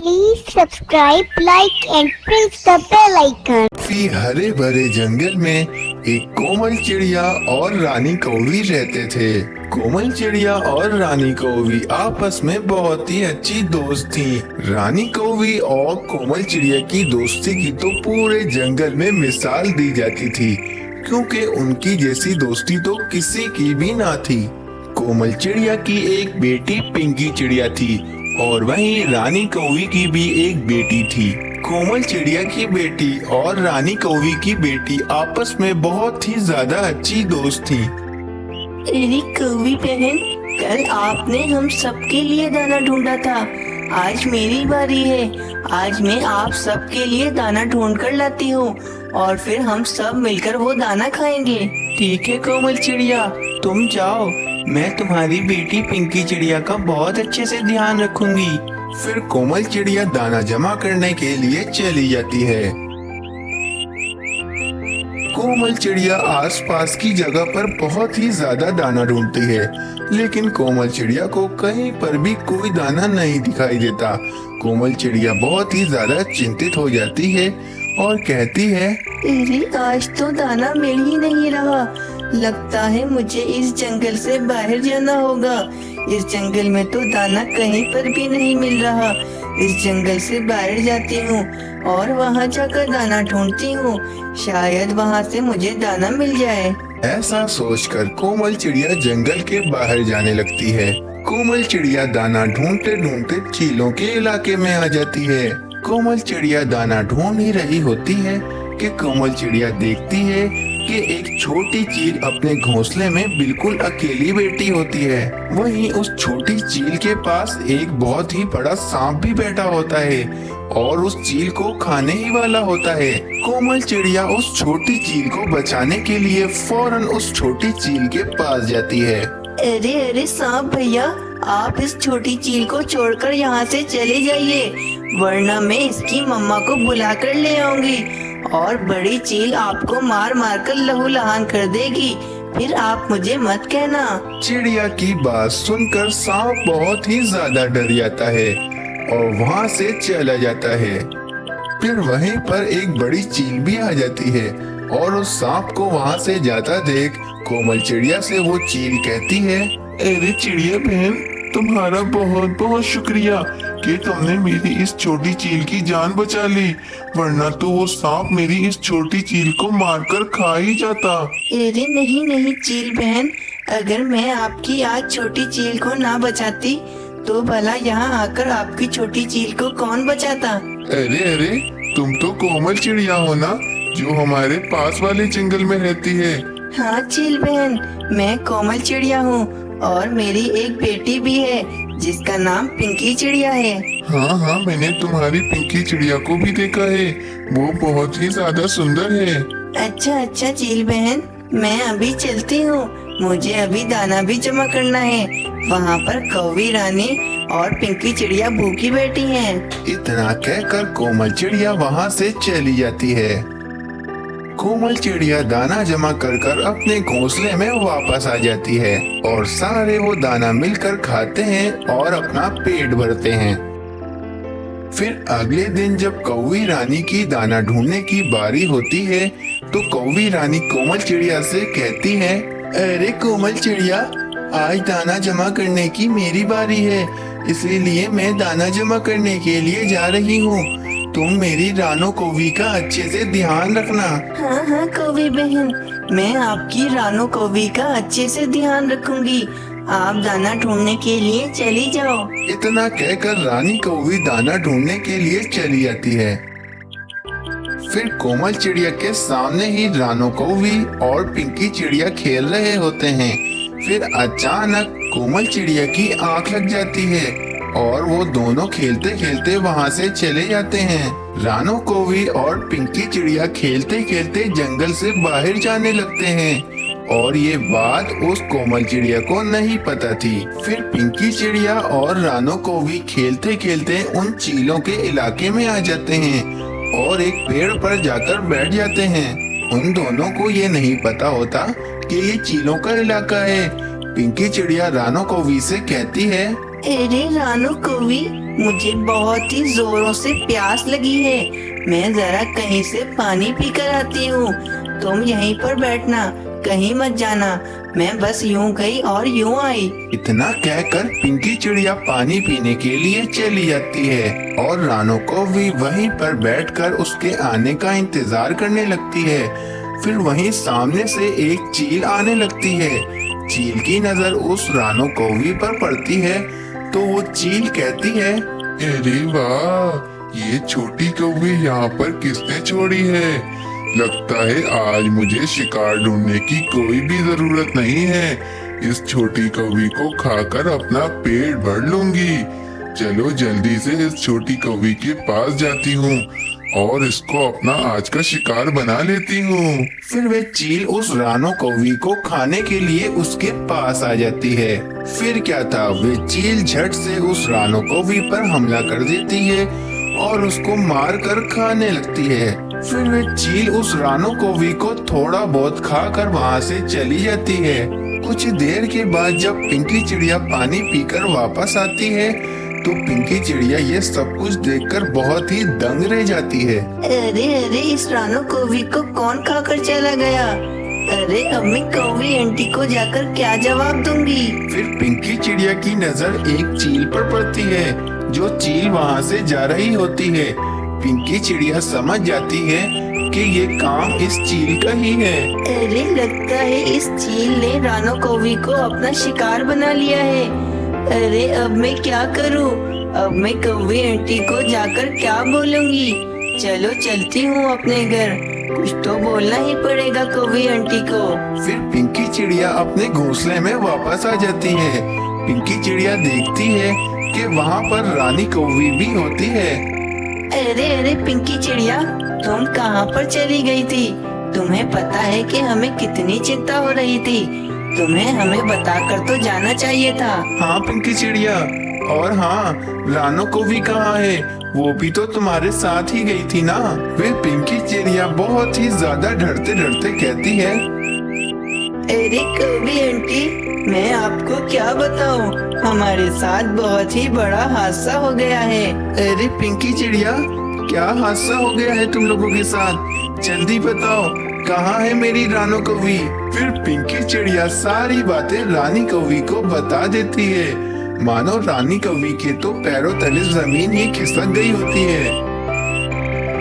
Please subscribe, like and press the bell icon. काफी हरे भरे जंगल में एक कोमल चिड़िया और रानी कौवी रहते थे। कोमल चिड़िया और रानी कौवी आपस में बहुत ही अच्छी दोस्त थीं। रानी कौवी और कोमल चिड़िया की दोस्ती की तो पूरे जंगल में मिसाल दी जाती थी, क्योंकि उनकी जैसी दोस्ती तो किसी की भी ना थी। कोमल चिड़िया की एक बेटी पिंकी चिड़िया थी और वहीं रानी कौवी की भी एक बेटी थी। कोमल चिड़िया की बेटी और रानी कौवी की बेटी आपस में बहुत ही ज्यादा अच्छी दोस्त थी। अरे कौवी बहन, कल आपने हम सबके लिए दाना ढूंढा था, आज मेरी बारी है। आज मैं आप सबके लिए दाना ढूंढ कर लाती हूँ और फिर हम सब मिलकर वो दाना खाएंगे। ठीक है कोमल चिड़िया, तुम जाओ, मैं तुम्हारी बेटी पिंकी चिड़िया का बहुत अच्छे से ध्यान रखूंगी। फिर कोमल चिड़िया दाना जमा करने के लिए चली जाती है। कोमल चिड़िया आसपास की जगह पर बहुत ही ज्यादा दाना ढूंढती है, लेकिन कोमल चिड़िया को कहीं पर भी कोई दाना नहीं दिखाई देता। कोमल चिड़िया बहुत ही ज्यादा चिंतित हो जाती है और कहती है, अरे आज तो दाना मिल ही नहीं रहा, लगता है मुझे इस जंगल से बाहर जाना होगा। इस जंगल में तो दाना कहीं पर भी नहीं मिल रहा। इस जंगल से बाहर जाती हूँ और वहाँ जाकर दाना ढूंढती हूँ, शायद वहाँ से मुझे दाना मिल जाए। ऐसा सोचकर कोमल चिड़िया जंगल के बाहर जाने लगती है। कोमल चिड़िया दाना ढूंढते ढूंढते चीलों के इलाके में आ जाती है। कोमल चिड़िया दाना ढूंढ ही रही होती है कि कोमल चिड़िया देखती है कि एक छोटी चील अपने घोंसले में बिल्कुल अकेली बैठी होती है। वहीं उस छोटी चील के पास एक बहुत ही बड़ा सांप भी बैठा होता है और उस चील को खाने ही वाला होता है। कोमल चिड़िया उस छोटी चील को बचाने के लिए फौरन उस छोटी चील के पास जाती है। अरे अरे सांप भैया, आप इस छोटी चील को छोड़कर यहाँ से चले जाइए, वरना मैं इसकी मम्मा को बुला कर ले आऊंगी और बड़ी चील आपको मार मार कर लहूलुहान कर देगी। फिर आप मुझे मत कहना। चिड़िया की बात सुनकर सांप बहुत ही ज्यादा डर जाता है और वहाँ से चला जाता है। फिर वहीं पर एक बड़ी चील भी आ जाती है और उस सांप को वहाँ से जाता देख कोमल चिड़िया से वो चील कहती है, अरे चिड़िया बहन, तुम्हारा बहुत बहुत शुक्रिया कि तुमने मेरी इस छोटी चील की जान बचा ली, वरना तो वो सांप मेरी इस छोटी चील को मारकर खा ही जाता। अरे नहीं नहीं चील बहन, अगर मैं आपकी आज छोटी चील को ना बचाती तो भला यहाँ आकर आपकी छोटी चील को कौन बचाता। अरे अरे, तुम तो कोमल चिड़िया हो ना, जो हमारे पास वाले जंगल में रहती है। हाँ चील बहन, मैं कोमल चिड़िया हूँ और मेरी एक बेटी भी है जिसका नाम पिंकी चिड़िया है। हाँ हाँ, मैंने तुम्हारी पिंकी चिड़िया को भी देखा है, वो बहुत ही ज्यादा सुंदर है। अच्छा अच्छा चील बहन, मैं अभी चलती हूँ, मुझे अभी दाना भी जमा करना है। वहाँ पर कौवी रानी और पिंकी चिड़िया भूखी बैठी हैं। इतना कहकर कोमल चिड़िया वहाँ से चली जाती है। कोमल चिड़िया दाना जमा कर कर अपने घोंसले में वापस आ जाती है और सारे वो दाना मिलकर खाते हैं और अपना पेट भरते हैं। फिर अगले दिन जब कौवी रानी की दाना ढूंढने की बारी होती है तो कौवी रानी कोमल चिड़िया से कहती है, अरे कोमल चिड़िया, आज दाना जमा करने की मेरी बारी है, इसीलिए मैं दाना जमा करने के लिए जा रही हूँ। तुम मेरी रानो कौवी का अच्छे से ध्यान रखना। हाँ हाँ कौवी बहन, मैं आपकी रानो कौवी का अच्छे से ध्यान रखूंगी। आप दाना ढूंढने के लिए चली जाओ। इतना कहकर रानी कौवी दाना ढूंढने के लिए चली जाती है। फिर कोमल चिड़िया के सामने ही रानो कौवी और पिंकी चिड़िया खेल रहे होते हैं। फिर अचानक कोमल चिड़िया की आंख लग जाती है और वो दोनों खेलते खेलते वहाँ से चले जाते हैं। रानो कौवी और पिंकी चिड़िया खेलते खेलते जंगल से बाहर जाने लगते हैं और ये बात उस कोमल चिड़िया को नहीं पता थी। फिर पिंकी चिड़िया और रानो कौवी खेलते खेलते उन चीलों के इलाके में आ जाते हैं और एक पेड़ पर जाकर बैठ जाते हैं। उन दोनों को ये नहीं पता होता कि ये चीलों का इलाका है, पिंकी चिड़िया रानो कौवी से कहती है, अरे रानो कौवी, मुझे बहुत ही जोरों से प्यास लगी है। मैं जरा कहीं से पानी पी कर आती हूँ। तुम यहीं पर बैठना, कहीं मत जाना। मैं बस यूं गई और यूं आई। इतना कहकर पिंकी चिड़िया पानी पीने के लिए चली जाती है और रानो कौवी वहीं पर बैठकर उसके आने का इंतजार करने लगती है। फिर वहीं सामने से एक चील आने लगती है। चील की नजर उस रानो कौवी पर पड़ती है तो वो चील कहती है, अरे वाह, ये छोटी कौवी यहाँ पर किसने छोड़ी है? लगता है आज मुझे शिकार ढूंढने की कोई भी जरूरत नहीं है। इस छोटी कौवी को खाकर अपना पेट भर लूंगी। चलो जल्दी से इस छोटी कौवी के पास जाती हूँ और इसको अपना आज का शिकार बना लेती हूँ। फिर वे चील उस रानो कौवी को खाने के लिए उसके पास आ जाती है। फिर क्या था, वे चील झट से उस रानो कौवी पर हमला कर देती है और उसको मार कर खाने लगती है। फिर वे चील उस रानो कौवी को थोड़ा बहुत खाकर वहाँ से चली जाती है। कुछ देर के बाद जब पिंकी चिड़िया पानी पीकर वापस आती है तो पिंकी चिड़िया ये सब कुछ देखकर बहुत ही दंग रह जाती है। अरे अरे, इस रानो कौवी को कौन खाकर चला गया? अरे अब मैं कौवी आंटी को जाकर क्या जवाब दूंगी? फिर पिंकी चिड़िया की नजर एक चील पर पड़ती है जो चील वहाँ से जा रही होती है। पिंकी चिड़िया समझ जाती है कि ये काम इस चील का ही है। अरे लगता है इस चील ने रानो कौवी को अपना शिकार बना लिया है। अरे अब मैं क्या करूं? अब मैं कौवी आंटी को जाकर क्या बोलूंगी? चलो चलती हूँ अपने घर। कुछ तो बोलना ही पड़ेगा कौवी आंटी को। फिर पिंकी चिड़िया अपने घोंसले में वापस आ जाती है। पिंकी चिड़िया देखती है कि वहाँ पर रानी कौवी भी होती है। अरे अरे पिंकी चिड़िया, तुम कहाँ पर चली गई थी? तुम्हें पता है कि हमें कितनी चिंता हो रही थी। तुम्हें हमें बताकर तो जाना चाहिए था। हाँ पिंकी चिड़िया, और हाँ, रानो कौवी कहाँ है? वो भी तो तुम्हारे साथ ही गई थी ना। वे पिंकी चिड़िया बहुत ही ज्यादा डरते डरते कहती है, अरे कौवी आंटी, मैं आपको क्या बताऊं, हमारे साथ बहुत ही बड़ा हादसा हो गया है। अरे पिंकी चिड़िया, क्या हादसा हो गया है तुम लोगों के साथ? जल्दी बताओ, कहाँ है मेरी रानो कौवी? फिर पिंकी चिड़िया सारी बातें रानी कौवी को बता देती है। मानो रानी कौवी के तो पैरों तले जमीन ही खिसक गई होती है।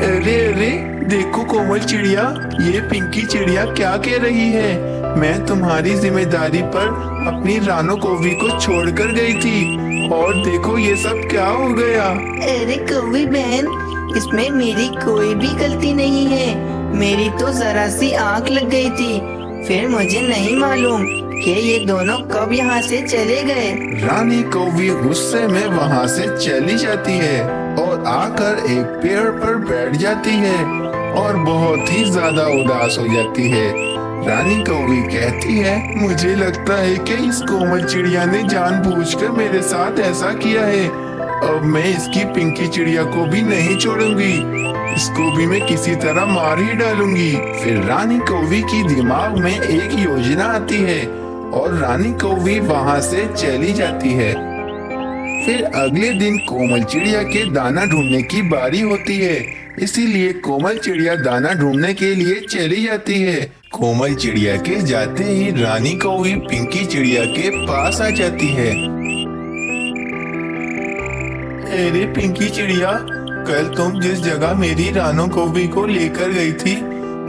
अरे अरे, देखो कोमल चिड़िया, ये पिंकी चिड़िया क्या कह रही है? मैं तुम्हारी जिम्मेदारी पर अपनी रानो कौवी को छोड़कर गई थी और देखो ये सब क्या हो गया। अरे कौवी बहन, इसमें मेरी कोई भी गलती नहीं है। मेरी तो जरा सी आंख लग गई थी। फिर मुझे नहीं मालूम कि ये दोनों कब यहाँ से चले गए। रानी कौवी गुस्से में वहाँ से चली जाती है और आकर एक पेड़ पर बैठ जाती है और बहुत ही ज्यादा उदास हो जाती है। रानी कौवी कहती है, मुझे लगता है कि इस कोमल चिड़िया ने जानबूझकर मेरे साथ ऐसा किया है। अब मैं इसकी पिंकी चिड़िया को भी नहीं छोड़ूंगी। इसको भी मैं किसी तरह मार ही डालूंगी। फिर रानी कौवी की दिमाग में एक योजना आती है और रानी कौवी वहाँ से चली जाती है। फिर अगले दिन कोमल चिड़िया के दाना ढूंढने की बारी होती है, इसीलिए कोमल चिड़िया दाना ढूंढने के लिए चली जाती है। कोमल चिड़िया के जाते ही रानी कौवी पिंकी चिड़िया के पास आ जाती है। अरे पिंकी चिड़िया, कल तुम जिस जगह मेरी रानो कौवी को लेकर गई थी,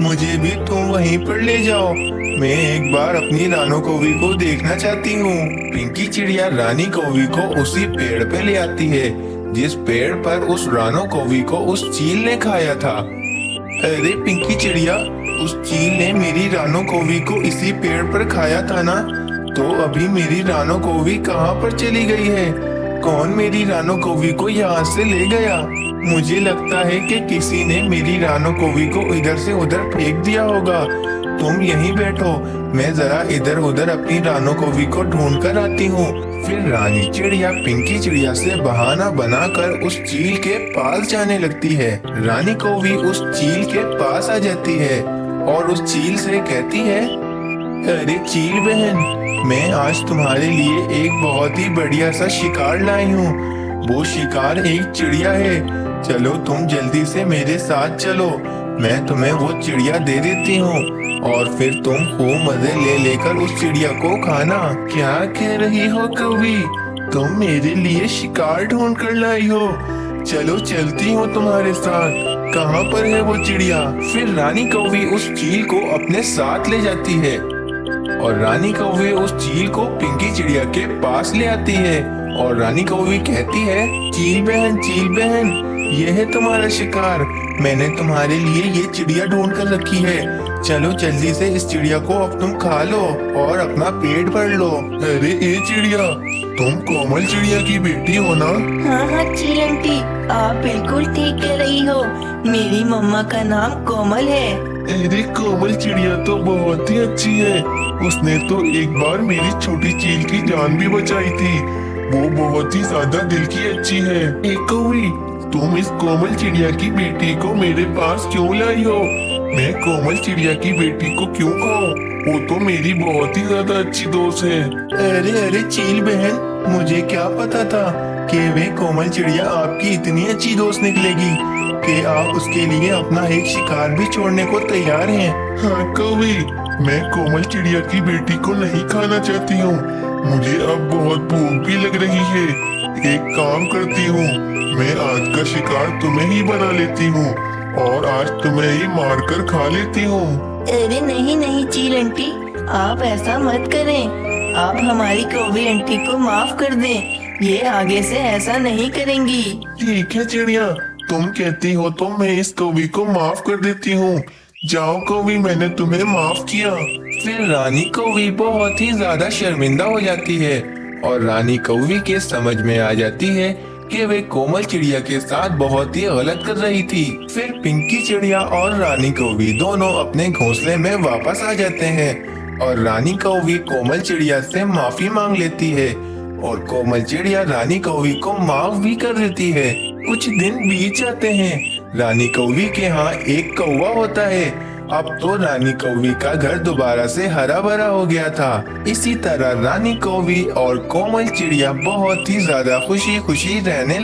मुझे भी तुम वहीं पर ले जाओ। मैं एक बार अपनी रानो कौवी को देखना चाहती हूँ। पिंकी चिड़िया रानी कौवी को उसी पेड़ पे ले आती है जिस पेड़ पर उस रानो कौवी को उस चील ने खाया था। अरे पिंकी चिड़िया, उस चील ने मेरी रानो कौवी को इसी पेड़ पर खाया था ना, तो अभी मेरी रानो कौवी कहाँ पर चली गई है? कौन मेरी रानो कौवी को यहाँ से ले गया? मुझे लगता है कि किसी ने मेरी रानो कौवी को इधर से उधर फेंक दिया होगा। तुम यहीं बैठो, मैं जरा इधर उधर अपनी रानो कौवी को ढूंढ कर आती हूँ। फिर रानी चिड़िया पिंकी चिड़िया से बहाना बनाकर उस चील के पास जाने लगती है। रानी कौवी उस चील के पास आ जाती है और उस चील से कहती है, अरे चील बहन, मैं आज तुम्हारे लिए एक बहुत ही बढ़िया सा शिकार लाई हूँ। वो शिकार एक चिड़िया है। चलो तुम जल्दी से मेरे साथ चलो, मैं तुम्हें वो चिड़िया दे देती हूँ और फिर तुम खूब मजे ले लेकर उस चिड़िया को खाना। क्या कह रही हो कौवी? तुम मेरे लिए शिकार ढूंढ कर लाई हो? चलो चलती हूँ तुम्हारे साथ। कहाँ पर है वो चिड़िया? फिर रानी कौवी उस चील को अपने साथ ले जाती है और रानी कौवी उस चील को पिंकी चिड़िया के पास ले आती है और रानी कौवी कहती है, चील बहन, ये है तुम्हारा शिकार। मैंने तुम्हारे लिए ये चिड़िया ढूंढ कर रखी है। चलो जल्दी से इस चिड़िया को अब तुम खा लो और अपना पेट भर लो। अरे ए चिड़िया, तुम कोमल चिड़िया की बेटी हो ना? हाँ चील आंटी, आप बिल्कुल ठीक कह रही हो। मेरी मम्मा का नाम कोमल है। अरे कोमल चिड़िया तो बहुत ही अच्छी है। उसने तो एक बार मेरी छोटी चील की जान भी बचाई थी। वो बहुत ही ज्यादा दिल की अच्छी है। एक कौवी, तुम इस कोमल चिड़िया की बेटी को मेरे पास क्यों लाई हो? मैं कोमल चिड़िया की बेटी को क्यों खाऊं? वो तो मेरी बहुत ही ज्यादा अच्छी दोस्त है। अरे चील बहन, मुझे क्या पता था कि वे कोमल चिड़िया आपकी इतनी अच्छी दोस्त निकलेगी कि आप उसके लिए अपना एक शिकार भी छोड़ने को तैयार हैं। हाँ कौवी, मैं कोमल चिड़िया की बेटी को नहीं खाना चाहती हूँ। मुझे अब बहुत भूख भी लग रही है। एक काम करती हूँ, मैं आज का शिकार तुम्हें ही बना लेती हूँ और आज तुम्हें ही मारकर खा लेती हूँ। अरे नहीं चील आंटी, आप ऐसा मत करें। आप हमारी कौवी आंटी को माफ कर दें। ये आगे से ऐसा नहीं करेंगी। ठीक है चिड़िया, तुम कहती हो तो मैं इस कौवी को माफ कर देती हूँ। जाओ कौवी, मैंने तुम्हें माफ किया। फिर रानी कौवी बहुत ही ज्यादा शर्मिंदा हो जाती है और रानी कौवी के समझ में आ जाती है कि वे कोमल चिड़िया के साथ बहुत ही गलत कर रही थी। फिर पिंकी चिड़िया और रानी कौवी दोनों अपने घोंसले में वापस आ जाते हैं और रानी कौवी कोमल चिड़िया से माफी मांग लेती है और कोमल चिड़िया रानी कौवी को माफ भी कर देती है। कुछ दिन बीत जाते हैं। रानी कौवी के यहाँ एक कौवा होता है। अब तो रानी कौवी का घर दोबारा से हरा भरा हो गया था। इसी तरह रानी कौवी और कोमल चिड़िया बहुत ही ज्यादा खुशी खुशी रहने